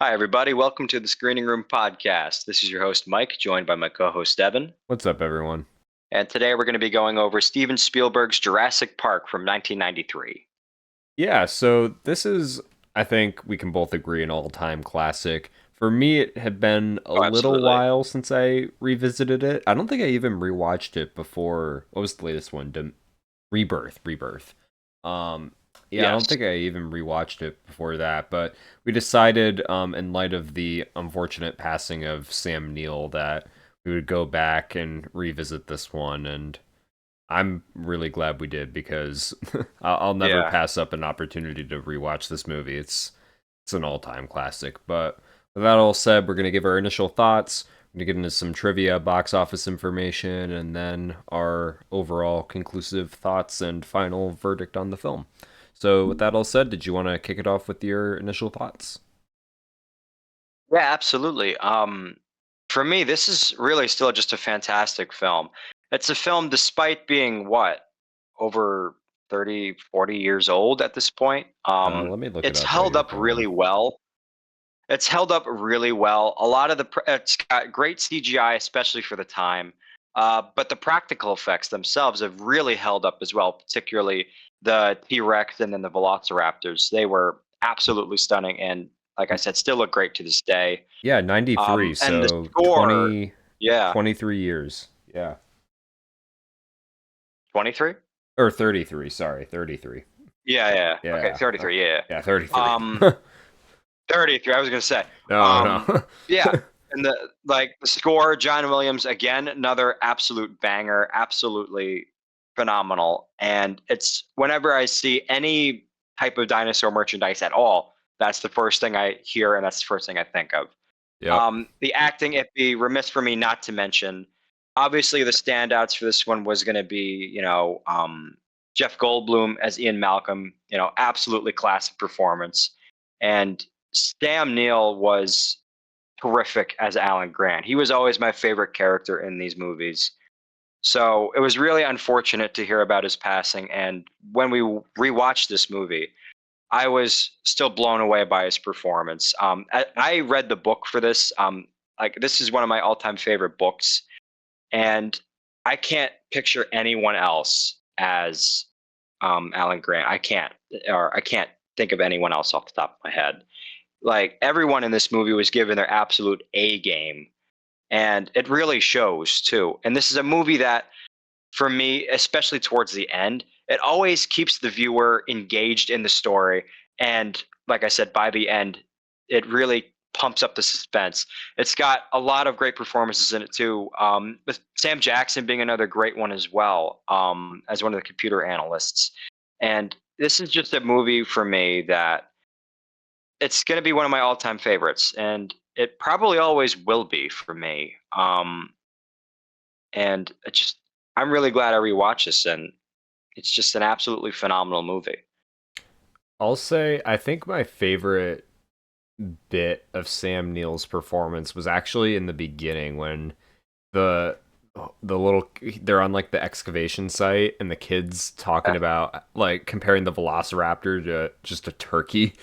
Hi, everybody. Welcome to the Screening Room Podcast. This is your host, Mike, joined by my co host, Devin. What's up, everyone? And today we're going to be going over Steven Spielberg's Jurassic Park from 1993. Yeah, so this is, I think we can both agree, an all-time classic. For me, it had been a Oh, little absolutely. while since I revisited it. I don't think I even rewatched it before. What was the latest one? Rebirth. Um, yeah, I don't Yes. think I even rewatched it before that, but we decided, in light of the unfortunate passing of Sam Neill, that we would go back and revisit this one, and I'm really glad we did because I'll never Yeah. pass up an opportunity to rewatch this movie. It's an all-time classic. But with that all said, we're gonna give our initial thoughts. We're gonna get into some trivia, box office information, and then our overall conclusive thoughts and final verdict on the film. So with that all said, did you want to kick it off with your initial thoughts? Yeah, absolutely. For me, this is really still just a fantastic film. It's a film, despite being over 30, 40 years old at this point. Let me look it It's up while held you're up really going. well. It's held up really well. A lot of it's got great CGI, especially for the time. But the practical effects themselves have really held up as well, particularly the T-Rex and then the Velociraptors. They were absolutely stunning, and like I said, still look great to this day. Yeah, 93, And the so score, yeah, 23 years. Yeah. 23. Or 33, sorry, 33. Yeah, yeah. Okay, Yeah. 33. Yeah, Yeah, yeah. 33. 33. I was gonna say. No, Um, no. yeah, and the score, John Williams again, another absolute banger, absolutely phenomenal. And it's whenever I see any type of dinosaur merchandise at all, that's the first thing I hear, and that's the first thing I think of. Yep. The acting, it'd be remiss for me not to mention. Obviously, the standouts for this one was going to be, Jeff Goldblum as Ian Malcolm. Absolutely classic performance, and Sam Neill was terrific as Alan Grant. He was always my favorite character in these movies. So it was really unfortunate to hear about his passing. And when we rewatched this movie, I was still blown away by his performance. I read the book for this. Like this is one of my all-time favorite books, and I can't picture anyone else as Alan Grant. I can't think of anyone else off the top of my head. Like everyone in this movie was given their absolute A game, and it really shows too. And this is a movie that, for me, especially towards the end, it always keeps the viewer engaged in the story. And like I said, by the end, it really pumps up the suspense. It's got a lot of great performances in it too. With Sam Jackson being another great one as well, as one of the computer analysts. And this is just a movie for me that it's going to be one of my all-time favorites, and it probably always will be for me. And I'm really glad I rewatched this, and it's just an absolutely phenomenal movie. I'll say I think my favorite bit of Sam Neill's performance was actually in the beginning when the the little they're on like the excavation site and the kids talking Yeah, about like comparing the velociraptor to just a turkey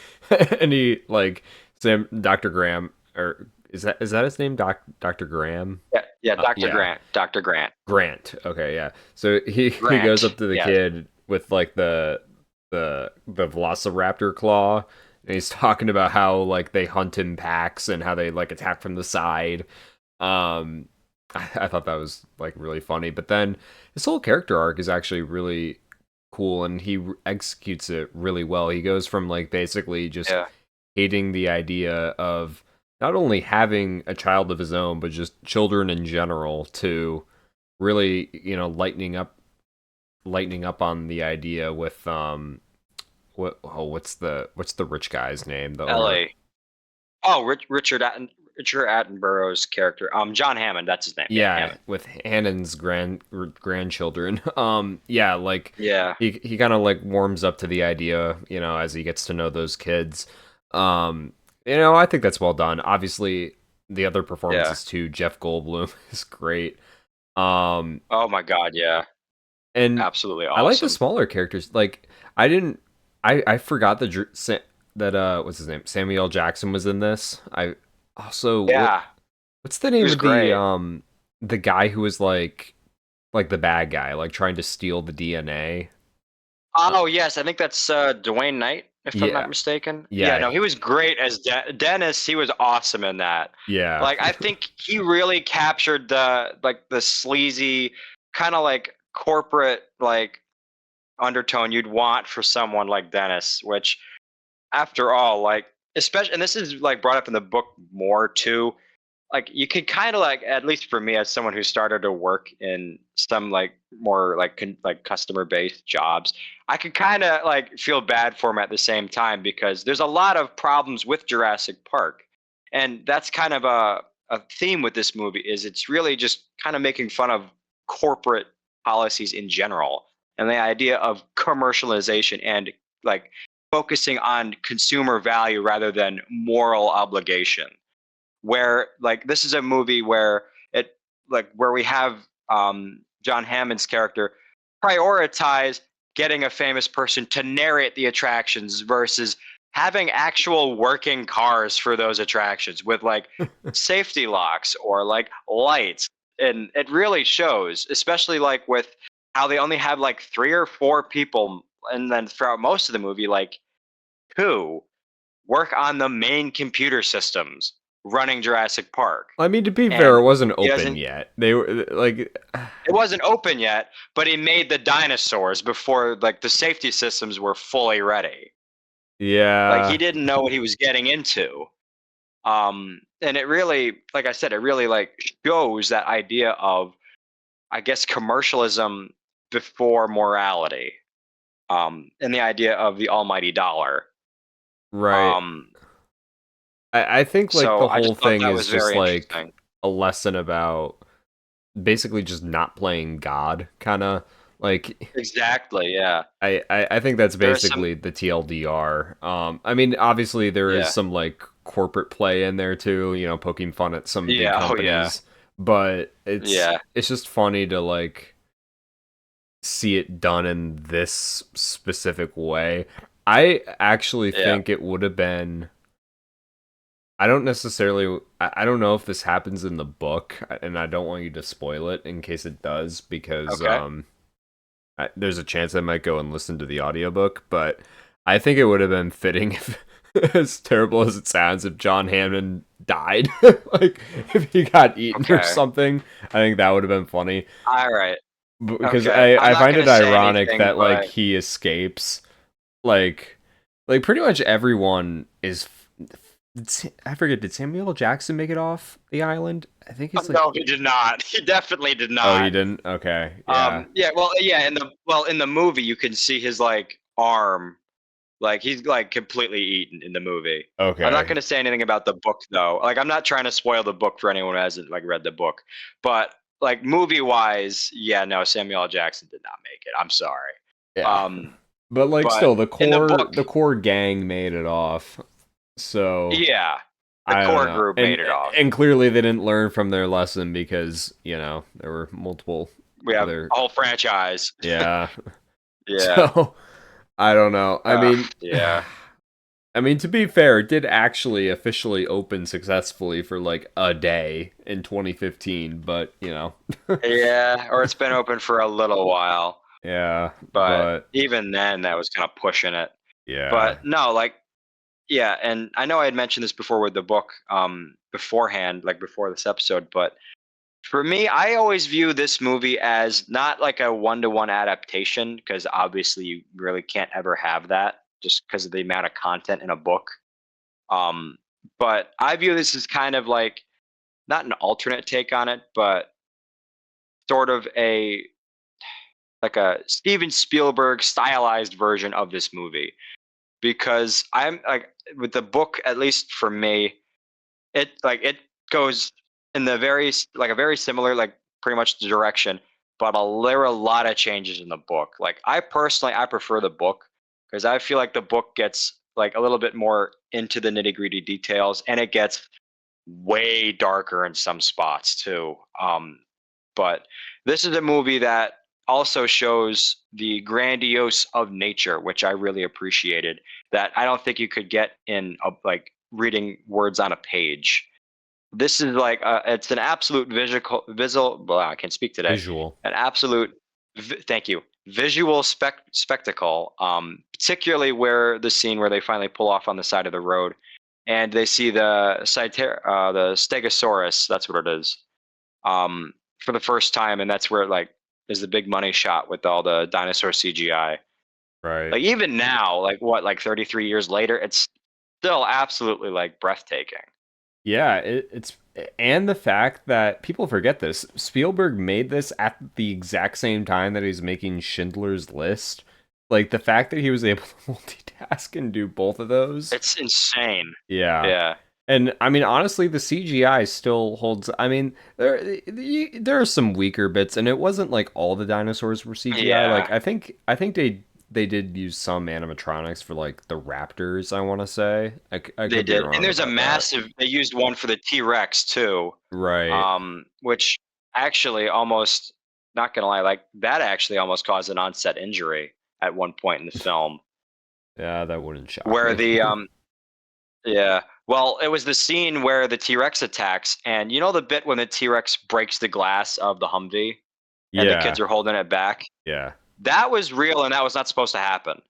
and he like Sam Dr. Graham or is that his name Dr. Graham? yeah, yeah. Dr. Yeah. Grant, Dr. Grant, Grant. Okay, yeah. So he goes up Grant. to the Yes, kid with like the Velociraptor claw, and he's talking about how like they hunt in packs and how they like attack from the side. Um, I thought that was like really funny. But then his whole character arc is actually really cool, and he executes it really well. He goes from like basically just yeah, hating the idea of not only having a child of his own, but just children in general to really, lightening up on the idea with what's the rich guy's name? The owner. Ellie. Oh, Richard Attenborough's character. John Hammond. That's his name. Yeah, Yeah, Hammond. with Hannon's grandchildren. Yeah, like Yeah, he kind of like warms up to the idea, as he gets to know those kids. Um, I think that's well done. Obviously, the other yeah. performances too. Jeff Goldblum is great. Um, Oh my God, yeah. and Absolutely I like the awesome. smaller characters. Like I didn't, I forgot that what's his name? Samuel L. Jackson was in this. I also Yeah, what's the he name was of great. the guy who was like the bad guy, like trying to steal the DNA? Oh yes, I think that's Dwayne Knight, if I'm Yeah, not mistaken. Yeah, yeah, no, he was great as Dennis. He was awesome in that. yeah. Like, I think he really captured the sleazy kind of like corporate like undertone you'd want for someone like Dennis. Which, after all, like, especially, and this is like brought up in the book more too, like, you could kind of like, at least for me as someone who started to work in some like more like like customer based jobs, I could kind of like feel bad for him at the same time, because there's a lot of problems with Jurassic Park, and that's kind of a theme with this movie, is it's really just kind of making fun of corporate policies in general, and the idea of commercialization and like focusing on consumer value rather than moral obligation. Where like this is a movie where it like where we have John Hammond's character prioritize getting a famous person to narrate the attractions versus having actual working cars for those attractions with like safety locks or like lights. And it really shows, especially like with how they only have like 3 or 4 people, and then throughout most of the movie like two work on the main computer systems running Jurassic Park. I mean, to be fair, And it wasn't he open doesn't, yet. They were like, it wasn't open yet, but he made the dinosaurs before like the safety systems were fully ready. Like, he yeah, didn't know what he was getting into. And it really, like I said, it really like shows that idea of, I guess, commercialism before morality. And the idea of the almighty dollar. right. Um, I think like so the I whole just thought thing that is was just very like interesting. a lesson about basically just not playing God, kind of like. Exactly. Yeah. I think that's There are some. basically the TLDR. I mean, obviously there is Yeah. some like corporate play in there too, poking fun at some big Yeah. Oh, yeah. companies, but Yeah. it's just funny to like see it done in this specific way. I actually Yeah. think it would have been. I don't necessarily. I don't know if this happens in the book, and I don't want you to spoil it in case it does, because Okay. there's a chance I might go and listen to the audiobook, but I think it would have been fitting if, as terrible as it sounds, if John Hammond died. Like, if he got eaten or Okay. something, I think that would have been funny. All right. Because Okay. I'm I not find gonna it say ironic anything, that, like, but he escapes. Like, pretty much everyone is. I forget, did Samuel L. Jackson make it off the island? I think oh, it's like. no, he did not. He definitely did Oh, he not. didn't? Okay, yeah. Yeah. Well, yeah. In the movie, you can see his like arm. Like, he's like completely eaten in the movie. I'm not Okay. gonna say anything about the book though. Like, I'm not trying to spoil the book for anyone who hasn't like read the book. But like, movie wise, yeah, no, Samuel L. Jackson did not make it. I'm sorry. Yeah. Um, But like but still in the book, the core gang made it off. So yeah, the I don't core know. group made it off. And clearly they didn't learn from their lesson because, there were multiple We have other. a whole franchise. Yeah. Yeah. So I don't know. Yeah. I mean, to be fair, it did actually officially open successfully for like a day in 2015, but Yeah, or it's been open for a little while, yeah, but but even then that was kind of pushing it. yeah. But no, like, yeah, and I know I had mentioned this before with the book beforehand, like before this episode, but for me, I always view this movie as not like a one-to-one adaptation, because obviously you really can't ever have that just because of the amount of content in a book. Um, but I view this as kind of like not an alternate take on it, but sort of a Steven Spielberg stylized version of this movie. Because I'm like, with the book, at least for me, it goes in the like a very similar, like pretty much the direction, but there are a lot of changes in the book. Like, I personally, I prefer the book because I feel like the book gets like a little bit more into the nitty gritty details, and it gets way darker in some spots too. But this is a movie that also shows the grandiose of nature, which I really appreciated. That I don't think you could get in like reading words on a page. This is like it's an absolute visual. Well, I can't speak today. Visual. An absolute. Thank you. Visual spectacle. Particularly where the scene where they finally pull off on the side of the road, and they see the Stegosaurus. That's what it is. For the first time, and that's where like is the big money shot with all the dinosaur CGI. Right. Like even now, like what, like 33 years later, it's still absolutely like breathtaking. Yeah, it's and the fact that people forget this. Spielberg made this at the exact same time that he's making Schindler's List. Like the fact that he was able to multitask and do both of those. It's insane. Yeah. Yeah, And I mean, honestly, the CGI still holds. I mean, there are some weaker bits, and it wasn't like all the dinosaurs were CGI. Like yeah, I think they did use some animatronics for like the raptors. I want to say I they could be did. And wrong there's a about that. massive. They used one for the T-Rex too, Right? which actually almost, not gonna lie, like that actually almost caused an onset injury at one point in the film, Yeah, that wouldn't shock where me. the yeah. Well, it was the scene where the T-Rex attacks, and you know the bit when the T-Rex breaks the glass of the Humvee and the kids Yeah, are holding it back? yeah. That was real and that was not supposed to happen.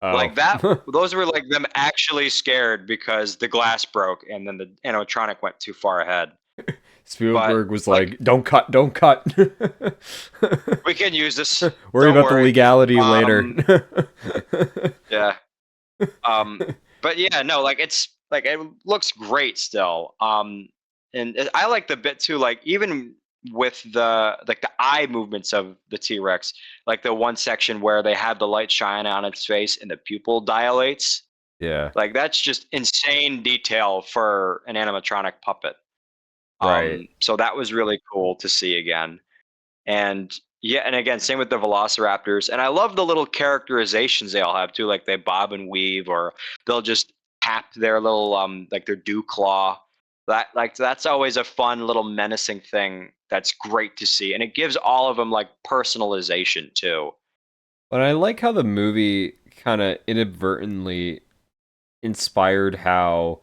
Oh, Like that, those were like them actually scared because the glass broke and then the animatronic went too far ahead. But Spielberg was like like, "Don't cut, don't cut." we can use this. Worry Don't about the worry. legality later. Um yeah. But yeah, no, like it's like it looks great still. I like the bit too, like even with the eye movements of the T-Rex, like the one section where they have the light shine on its face and the pupil dilates. Yeah, Like that's just insane detail for an animatronic puppet. right. So that was really cool to see again. And yeah, and again, same with the velociraptors. And I love the little characterizations they all have too, like they bob and weave, or they'll just tap their little like their dew claw. That like that's always a fun little menacing thing that's great to see. And it gives all of them like personalization too. But I like how the movie kind of inadvertently inspired how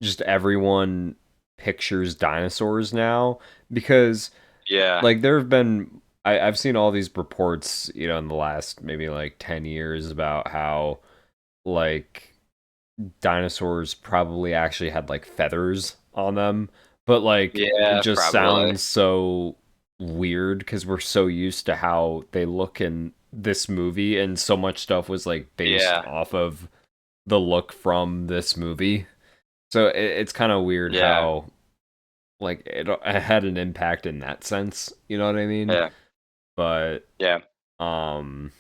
just everyone pictures dinosaurs now because Yeah. like there have been I've seen all these reports, in the last maybe like 10 years about how like dinosaurs probably actually had like feathers on them, but like it Yeah, just probably. sounds so weird because we're so used to how they look in this movie, and so much stuff was like based Yeah. off of the look from this movie. So it's kind of weird Yeah. how like it had an impact in that sense. You know what I mean? Yeah. But Yeah. um,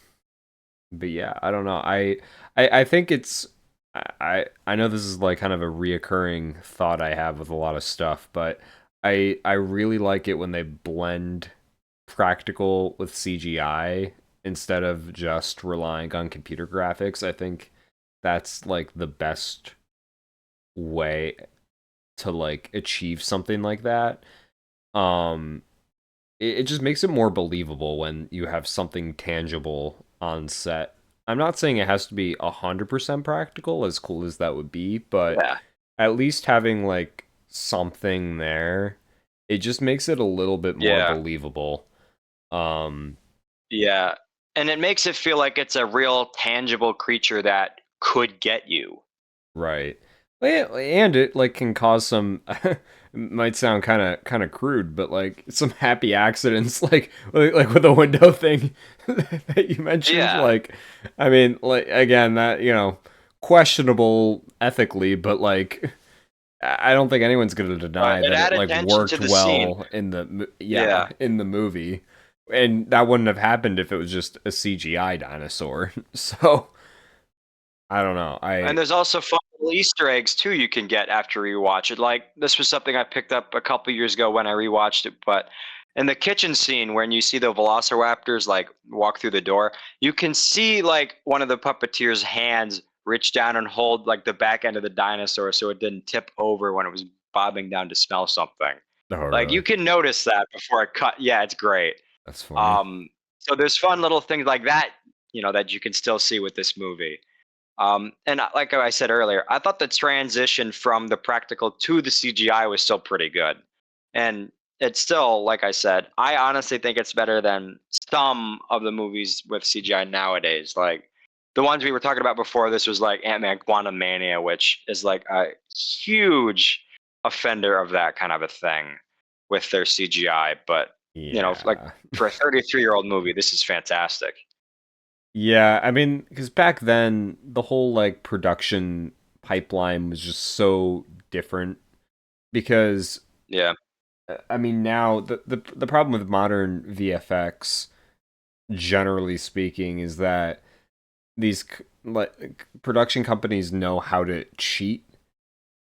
but yeah, I don't know. I think it's I know this is like kind of a reoccurring thought I have with a lot of stuff, but I really like it when they blend practical with CGI instead of just relying on computer graphics. I think that's like the best way to like achieve something like that. Um it just makes it more believable when you have something tangible on set. I'm not saying it has to be 100% practical, as cool as that would be, but Yeah. at least having like something there, it just makes it a little bit more Yeah. believable. Um, Yeah. And it makes it feel like it's a real tangible creature that could get you. right. And it like can cause some might sound kind of crude, but like some happy accidents like with the window thing that you mentioned. Yeah. Like I mean, like again, that, questionable ethically, but like I don't think anyone's going to deny It that it added like tension to worked the scene. well in the Yeah. in the movie. And that wouldn't have happened if it was just a CGI dinosaur. So, I don't know. And there's also fun little Easter eggs too you can get after you watch it. Like this was something I picked up a couple years ago when I rewatched it, but in the kitchen scene when you see the velociraptors like walk through the door, you can see like one of the puppeteer's hands reach down and hold like the back end of the dinosaur so it didn't tip over when it was bobbing down to smell something. Oh, Like you really? can notice that before it cut. Yeah, it's great. That's funny. Um, So there's fun little things like that, that you can still see with this movie. And like I said earlier, I thought the transition from the practical to the CGI was still pretty good. And it's still, like I said, I honestly think it's better than some of the movies with CGI nowadays. Like the ones we were talking about before, this was like Ant-Man Quantumania, which is like a huge offender of that kind of a thing with their CGI. But, like Yeah. for a 33-year-old movie, this is fantastic. Yeah, I mean, because back then the whole like production pipeline was just so different. Because Yeah. I mean, now the problem with modern VFX, generally speaking, is that these like production companies know how to cheat.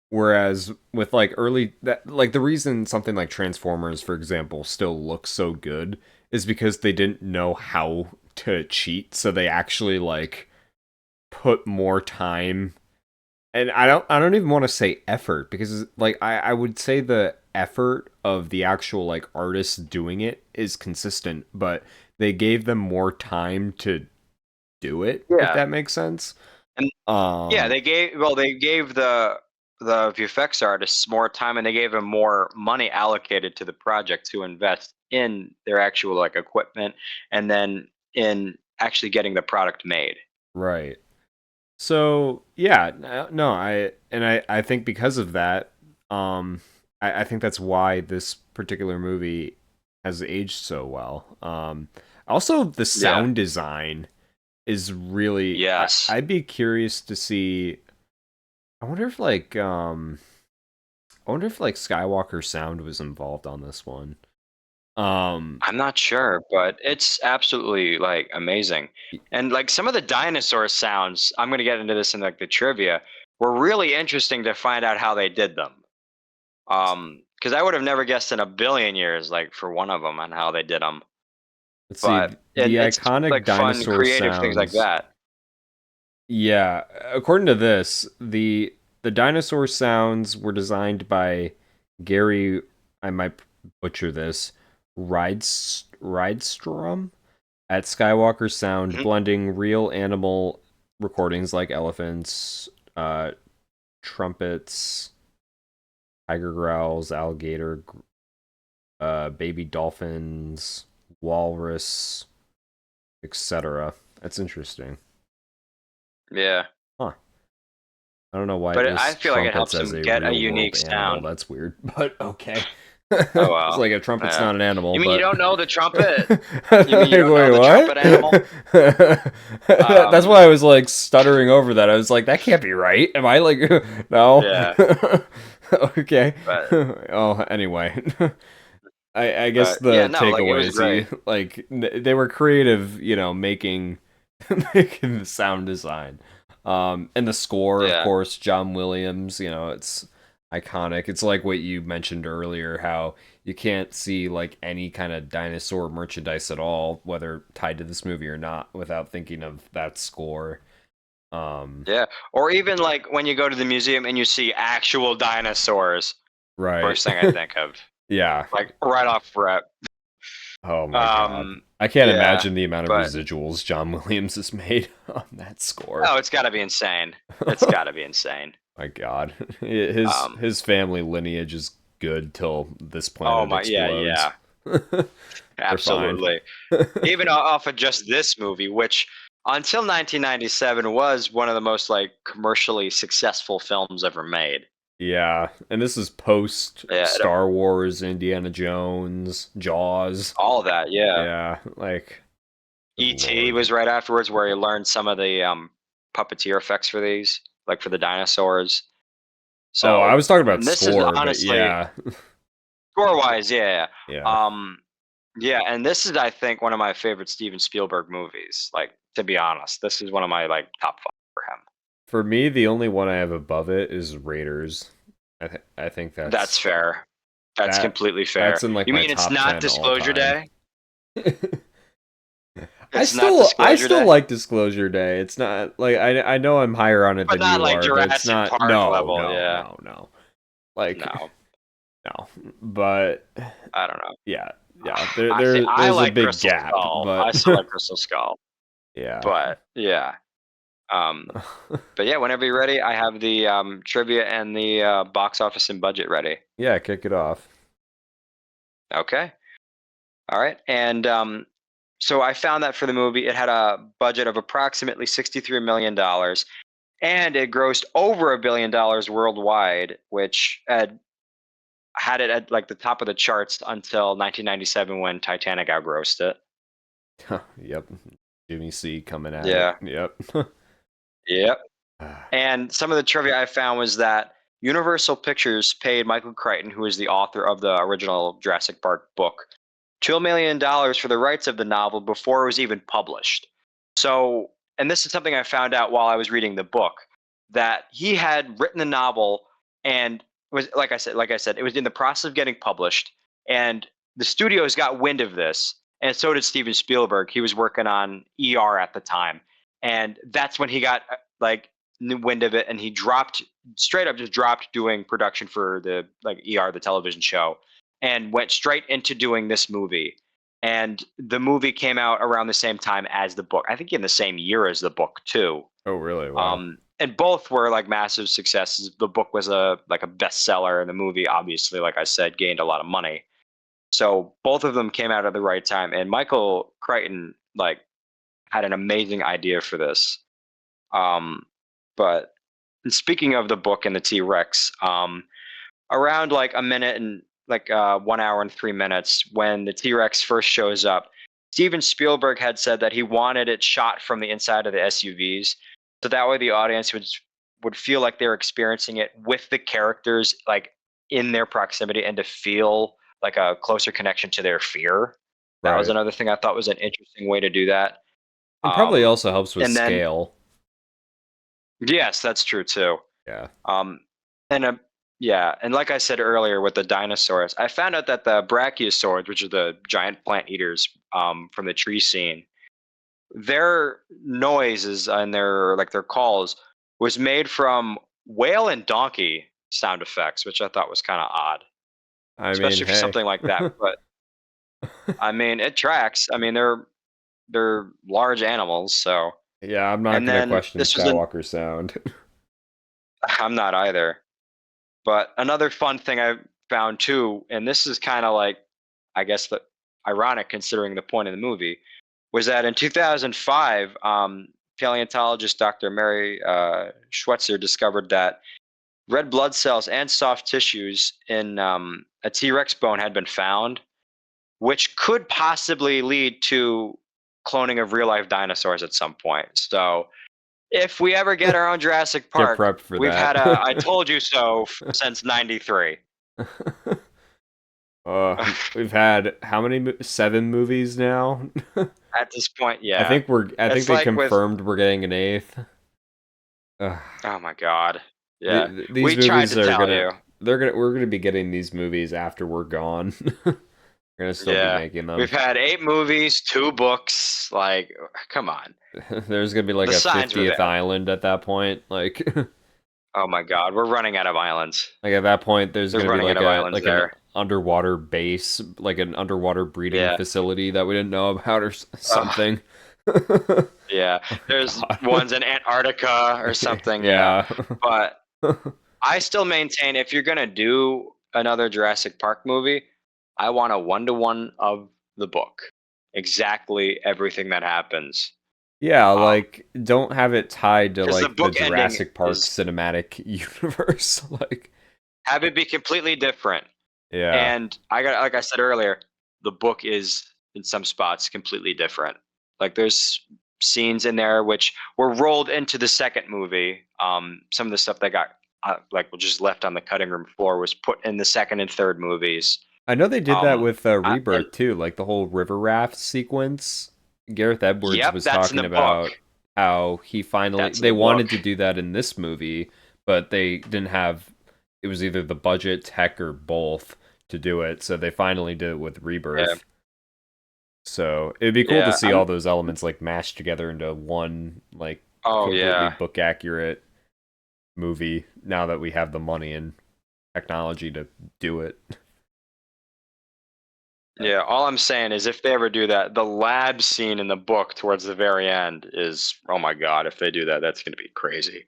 Whereas with like early that like the reason something like Transformers, for example, still looks so good is because they didn't know how to cheat, so they actually like put more time. And I don't even want to say effort, because like I would say the effort of the actual like artists doing it is consistent, but they gave them more time to do it, if Yeah. that makes sense. And yeah, Um they gave the VFX artists more time, and they gave them more money allocated to the project to invest in their actual like equipment, and then in actually getting the product made. right. So yeah, no, I think because of that, I think that's why this particular movie has aged so well. Also the Yeah. sound design is really Yes. I'd be curious to see. I wonder if like Skywalker sound was involved on this one. Um I'm not sure, but it's absolutely like amazing. And like some of the dinosaur sounds, I'm gonna get into this in like the trivia, were really interesting to find out how they did them. Because I would have never guessed in a billion years, like for one of them, on how they did them. let's see, But the and it's iconic like fun, dinosaur creative things like sounds. that. Yeah, according to this, the dinosaur sounds were designed by Gary. I might butcher this. Rydstrom at Skywalker Sound, Mhm. blending real animal recordings like elephants, trumpets, tiger growls, alligator, baby dolphins, walrus, etc. That's interesting. Yeah, Huh. I don't know why it but I lists feel like it trumpets helps as them a get a real world unique animal. sound. That's weird, but okay. Oh It's well, like a trumpet's yeah. not an animal, You mean you but don't know the trumpet? You mean like, you don't know wait, the what? trumpet animal? That's why Um, I was like stuttering over that. I was like, that can't be right. Am I like, no? yeah, Okay. but Oh, anyway. I guess yeah, the no, like it takeaway was is great. like they were creative, making making the sound design. And the score, of Yeah. course, John Williams, it's iconic. It's like what you mentioned earlier, how you can't see like any kind of dinosaur merchandise at all, whether tied to this movie or not, without thinking of that score. Um, Yeah. Or even like when you go to the museum and you see actual dinosaurs, right. first thing I think of, Yeah. like right off rip. Oh my god. Um, I can't yeah, imagine the amount of but residuals John Williams has made on that score. oh, it's got to be insane. It's got to be insane. My god. His Um, his family lineage is good till this oh planet my, yeah, explodes. yeah, They're fine. absolutely. Even off of just this movie, which until 1997 was one of the most like commercially successful films ever made. Yeah, and this is post Yeah, Star Wars, Indiana Jones, Jaws. all that. Yeah. Yeah, like good E.T. lord. was right afterwards, where he learned some of the puppeteer effects for these, like for the dinosaurs. Oh, I So, was talking about and this is score, but honestly yeah. score wise, yeah, Yeah. yeah. Yeah, and this is I think one of my favorite Steven Spielberg movies. Like to be honest, this is one of my like top five for him. For me, the only one I have above it is Raiders. I think That's fair. That's that completely fair. that's in like You my mean it's top not 10 all Disclosure time. Day? I It's not still I Disclosure still Day, like Disclosure Day. It's not like I know I'm higher on it but than not you like are, but it's Jurassic not. Park No, level. no, Yeah, no, no. Like no. No, but I don't know. yeah, yeah. There, I think there, I there's a like big Crystal gap, Skull. but I still like Crystal Skull, yeah. but yeah. Um, but yeah, whenever you're ready, I have the trivia and the box office and budget ready. Yeah, kick it off. Okay. All right. And so I found that for the movie, it had a budget of approximately $63 million, and it grossed over $1 billion worldwide, which had it at like the top of the charts until 1997 when Titanic outgrossed it. Yep. Jimmy C coming at it. Yeah. Yep. Yep. And some of the trivia I found was that Universal Pictures paid Michael Crichton, who is the author of the original Jurassic Park book, $2 million for the rights of the novel before it was even published. So, and this is something I found out while I was reading the book, that he had written the novel and was like I said, it was in the process of getting published, and the studios got wind of this, and so did Steven Spielberg. He was working on ER at the time, and that's when he got like wind of it, and he dropped straight up, just dropped doing production for the like ER, the television show, and went straight into doing this movie. And the movie came out around the same time as the book. I think in the same year as the book too. Oh, really? Wow. And both were like massive successes. The book was a bestseller, and the movie, obviously, like I said, gained a lot of money. So both of them came out at the right time. And Michael Crichton like had an amazing idea for this. Um, but speaking of the book and the T Rex, around like a minute and like 1 hour and 3 minutes when the T-Rex first shows up, Steven Spielberg had said that he wanted it shot from the inside of the SUVs, so that way the audience would feel like they're experiencing it with the characters like in their proximity, and to feel like a closer connection to their fear. That was Right. another thing I thought was an interesting way to do that. And probably um also helps with and then scale. yes, that's true too. Yeah. Um, and yeah, and like I said earlier with the dinosaurs, I found out that the brachiosaurs, which are the giant plant eaters from the tree scene, their noises and their calls was made from whale and donkey sound effects, which I thought was kind of odd, I mean, especially for hey. something like that. But I mean, it tracks. I mean, they're large animals, so. Yeah, I'm not And gonna then question this was an Skywalker sound. I'm not either. But another fun thing I found too, and this is kind of like, I guess, the ironic considering the point of the movie, was that in 2005, paleontologist Dr. Mary Schweitzer discovered that red blood cells and soft tissues in a T Rex bone had been found, which could possibly lead to cloning of real life dinosaurs at some point. So if we ever get our own Jurassic Get Park, prepped for we've had that. a I told you so since '93. We've had how many? 7 movies now. At this point, I yeah. think we're. I think It's they like with confirmed we're getting an 8th. Ugh. oh my god. Yeah. These We tried movies to are tell gonna. you. They're gonna. We're gonna be getting these movies after we're gone. We're gonna still be Yeah. making We've them. had 8 movies, 2 books, like come on. There's gonna be like The a signs were 50th there. island at that point. Like, Oh my god, we're running out of islands. like at that point, there's They're gonna be running out like of a islands like an there. underwater base, like an underwater breeding Yeah. facility that we didn't know about or Ugh, something. yeah. Oh There's God. ones in Antarctica or something, yeah. Yeah. But I still maintain if you're gonna do another Jurassic Park movie, I want a 1-to-1 of the book. Exactly everything that happens. Yeah, Um, like don't have it tied to because the like the book ending Jurassic Park is cinematic universe. Like, have it be completely different. yeah. And I got like I said earlier, the book is in some spots completely different. Like there's scenes in there which were rolled into the second movie. Some of the stuff that got like just left on the cutting room floor was put in the second and third movies. I know they did that Um, with and Rebirth too, like the whole river raft sequence. Gareth Edwards yep, was that's in talking the book. about how he finally That's in they the wanted book. to do that in this movie, but they didn't have it was either the budget, tech, or both to do it, so they finally did it with Yeah, Rebirth. So it'd be cool to yeah. see all those elements like mashed together into one like Oh completely yeah, book accurate movie now that we have the money and technology to do it. Yeah, all I'm saying is if they ever do that, the lab scene in the book towards the very end is, oh my God, if they do that, that's going to be crazy.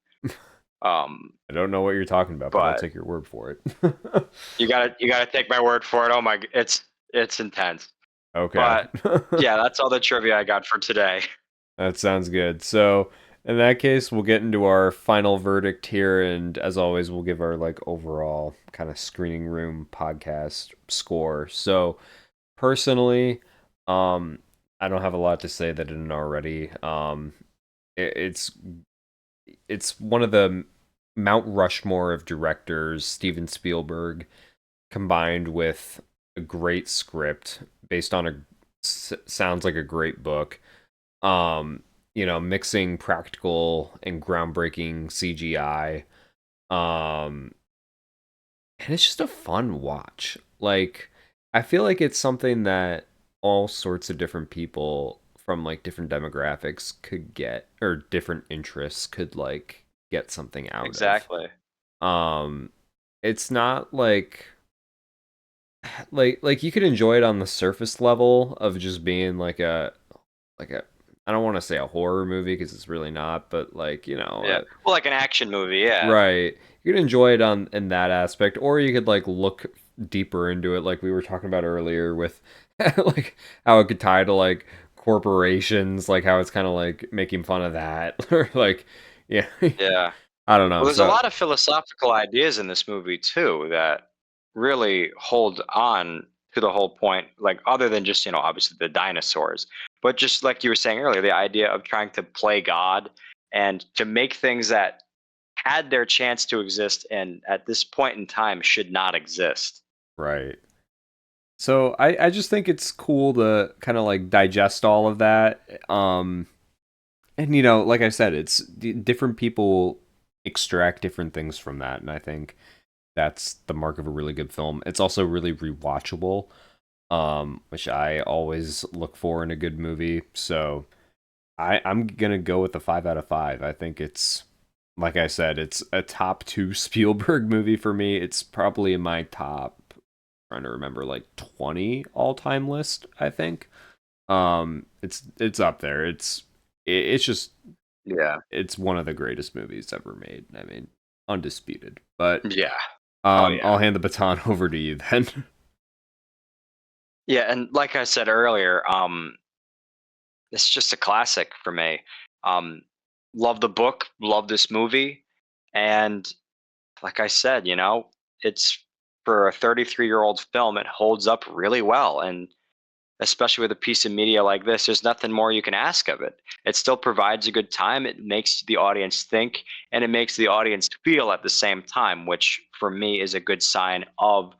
Um, I don't know what you're talking about, but I'll but take your word for it. you gotta take my word for it. Oh my, it's intense. Okay. But yeah, that's all the trivia I got for today. That sounds good. So, in that case, we'll get into our final verdict here, and as always, we'll give our like overall kind of screening room podcast score. So, personally, um, I don't have a lot to say that I didn't already. It's one of the Mount Rushmore of directors, Steven Spielberg, combined with a great script based on sounds like a great book. Mixing practical and groundbreaking CGI. And it's just a fun watch. Like, I feel like it's something that all sorts of different people from like different demographics could get, or different interests could like get something out of. Exactly. Um it's not like you could enjoy it on the surface level of just being like a I don't want to say a horror movie because it's really not, but like, Yeah. Well, like an action movie. Yeah. right. You could enjoy it on in that aspect, or you could like look deeper into it, like we were talking about earlier with like how it could tie to like corporations, like how it's kind of like making fun of that, or like, yeah, Yeah. I don't know. Well, there's a So lot of philosophical ideas in this movie too that really hold on to the whole point, like other than just, obviously the dinosaurs, but just like you were saying earlier, the idea of trying to play God and to make things that had their chance to exist and at this point in time should not exist. right. So I just think it's cool to kind of like digest all of that. And like I said, it's different people extract different things from that, and I think that's the mark of a really good film. It's also really rewatchable, which I always look for in a good movie. So I'm gonna go with a 5 out of 5. I think it's, like I said, it's a top two Spielberg movie for me. It's probably in my top, trying to remember, like 20 all time list, I think. It's up there. It's just Yeah. it's one of the greatest movies ever made. I mean, undisputed. But Yeah. Oh yeah. I'll hand the baton over to you then. Yeah, and like I said earlier, it's just a classic for me. Um, love the book, love this movie, and like I said, it's for a 33-year-old film, it holds up really well, and especially with a piece of media like this, there's nothing more you can ask of it. It still provides a good time. It makes the audience think, and it makes the audience feel at the same time, which for me is a good sign of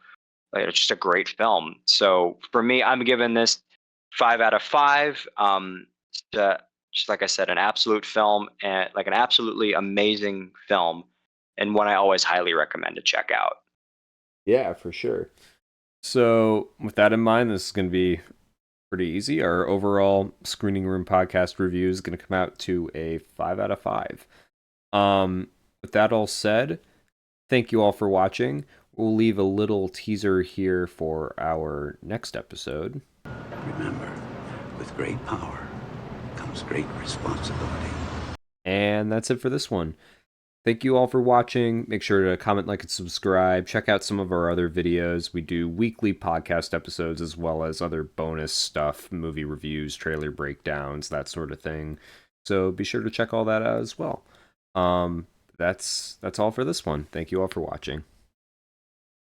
it's just a great film. So for me, I'm giving this 5 out of 5. Uh, just like I said, an absolute film and like an absolutely amazing film, and one I always highly recommend to check out. Yeah, for sure. So, with that in mind, this is going to be pretty easy. Our overall screening room podcast review is going to come out to a 5 out of 5. With that all said, thank you all for watching. We'll leave a little teaser here for our next episode. Remember, with great power comes great responsibility. And that's it for this one. Thank you all for watching. Make sure to comment, like, and subscribe. Check out some of our other videos. We do weekly podcast episodes as well as other bonus stuff, movie reviews, trailer breakdowns, that sort of thing. So be sure to check all that out as well. That's all for this one. Thank you all for watching.